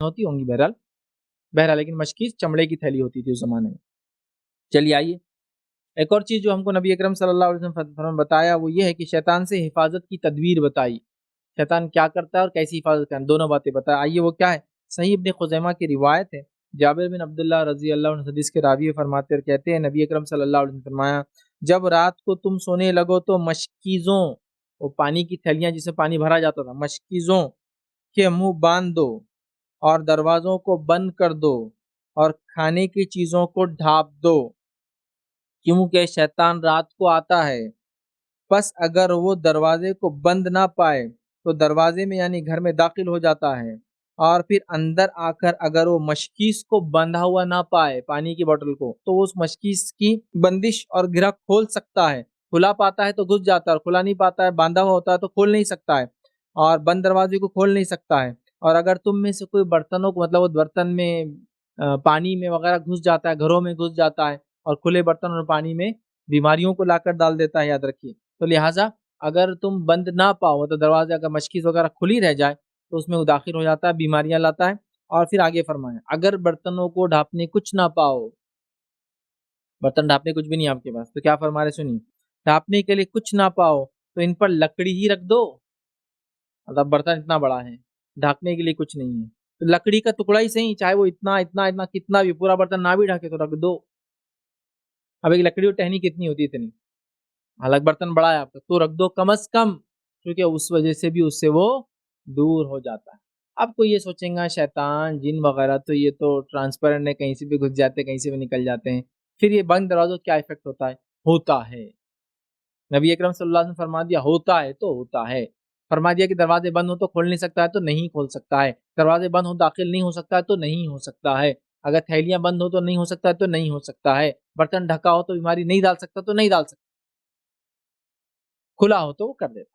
होती होंगी बहरहाल बहरहाल लेकिन मशकीज़ चमड़े की थैली होती थी उस ज़माने में। चलिए आइए, एक और चीज़ जो हमको नबी अकरम सल्लल्लाहु अलैहि वसल्लम बताया वो ये है कि शैतान से हिफाज़त की तदबीर बताई। शैतान क्या करता है और कैसी हिफाज़त करना, दोनों बातें बताई। आइए वो क्या है? सही इब्न खुज़ैमा की रिवायत है, जाबिर बिन अब्दुल्लाह रज़ी अल्लाह अन्हु हदीस के रावी फरमाते और कहते हैं नबी अकरम सल्लल्लाहु अलैहि वसल्लम ने फरमाया, जब रात को तुम सोने लगो तो मशकीज़ों, वो पानी की थैलियाँ जिसमें पानी भरा जाता था, मशकीज़ों के मुँह बाँध दो और दरवाज़ों को बंद कर दो और खाने की चीज़ों को ढाँप दो, क्योंकि शैतान रात को आता है। बस अगर वो दरवाजे को बंद ना पाए तो दरवाजे में यानी घर में दाखिल हो जाता है और फिर अंदर आकर अगर वो मशकीस को बंधा हुआ ना पाए पानी की बोतल को तो वो उस मशकीस की बंदिश और गिरह खोल सकता है। खुला पाता है तो घुस जाता है और खुला नहीं पाता है, बांधा हुआ होता है तो खोल नहीं सकता है और बंद दरवाजे को खोल नहीं सकता है। और अगर तुम में से कोई बर्तनों को मतलब वो बर्तन में पानी में वगैरह घुस जाता है, घरों में घुस जाता है और खुले बर्तन और पानी में बीमारियों को लाकर डाल देता है, याद रखिए। तो लिहाजा अगर तुम बंद ना पाओ तो दरवाज़ा अगर मशकीज़ वगैरह खुली रह जाए तो उसमें वो दाखिल हो जाता है, बीमारियाँ लाता है। और फिर आगे फरमाया अगर बर्तनों को ढाँपने कुछ ना पाओ, बर्तन ढाँपने कुछ भी नहीं है आपके पास, तो क्या फरमा रहे सुनिए, ढाँपने के लिए कुछ ना पाओ तो इन पर लकड़ी ही रख दो। मतलब बर्तन इतना बड़ा है, ढकने के लिए कुछ नहीं है, तो लकड़ी का टुकड़ा ही सही, चाहे वो इतना, इतना, इतना कितना भी पूरा बर्तन ना भी ढके तो रख दो। अब एक लकड़ी और टहनी कितनी होती है इतनी, हालाँकि बर्तन बड़ा है आपका, तो रख दो कम से कम, क्योंकि उस वजह से भी उससे वो दूर हो जाता है। अब कोई ये सोचेगा शैतान, जिन वगैरह तो ये तो ट्रांसपेरेंट है, कहीं से भी घुस जाते हैं, कहीं से भी निकल जाते हैं। फिर ये बंद दरवाज़ों का क्या इफ़ेक्ट होता है? होता है। नबी अकरम सल्लल्लाहु अलैहि वसल्लम ने फरमा दिया होता है तो होता है। फरमा दिया कि दरवाज़े बंद हो तो खोल नहीं सकता है तो नहीं खोल सकता है। दरवाज़े बंद हो दाखिल नहीं हो सकता है तो नहीं हो सकता है। अगर थैलियाँ बंद हो तो नहीं हो सकता है तो नहीं हो सकता है। बर्तन ढका हो तो बीमारी नहीं डाल सकता तो नहीं डाल सकता। खुला हो तो वो कर देता।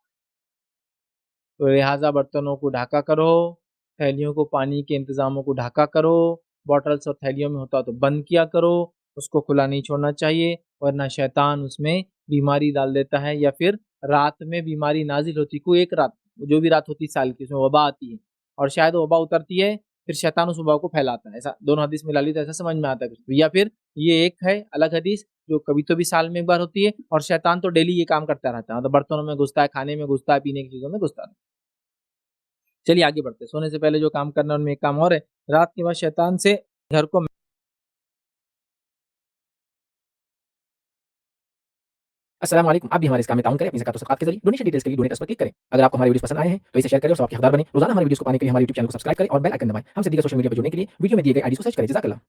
तो लिहाज़ा बर्तनों को ढका करो, थैलियों को पानी के इंतज़ामों को ढका करो, बॉटल्स और थैलियों में होता तो बंद किया करो, उसको खुला नहीं छोड़ना चाहिए वरना शैतान उसमें बीमारी डाल देता है या फिर रात में बीमारी नाज़िल होती कोई एक रात, जो भी रात होती है साल की उसमें वबा आती है और शायद वबा उतरती है, फिर शैतान उस वबा को फैलाता है। ऐसा दोनों हदीस मिला ली तो ऐसा समझ में आता है फिर। या फिर ये एक है अलग हदीस जो कभी तो भी साल में एक बार होती है और शैतान तो डेली ये काम करता रहता है। मतलब बर्तनों में घुसता है, खाने में घुसता है, पीने की चीज़ों में घुसता है। चलिए आगे बढ़ते हैं। सोने से पहले जो काम करना है उनमें एक काम और है, रात के बाद शैतान से घर को अस्सलाम वालेकुम। आप भी हमारे इस काम में ताउन करें अपनी ज़कात और सदक़ात के ज़रिए। डोनेशन डिटेल्स के लिए डोनेट पर क्लिक करें। अगर आपको हमारे वीडियोज़ पसंद आए हैं तो इसे शेयर करें और सबके हकदार बनें। रोज़ाना हमारे वीडियोज़ को पाने के लिए हमारे यूट्यूब चैनल को सब्सक्राइब करें और बेल आइकन दबाएँ। हमसे दीगर सोशल मीडिया पर जुड़ने के लिए वीडियो में दिए गए आईडी को सर्च करें। जज़ाकल्लाह।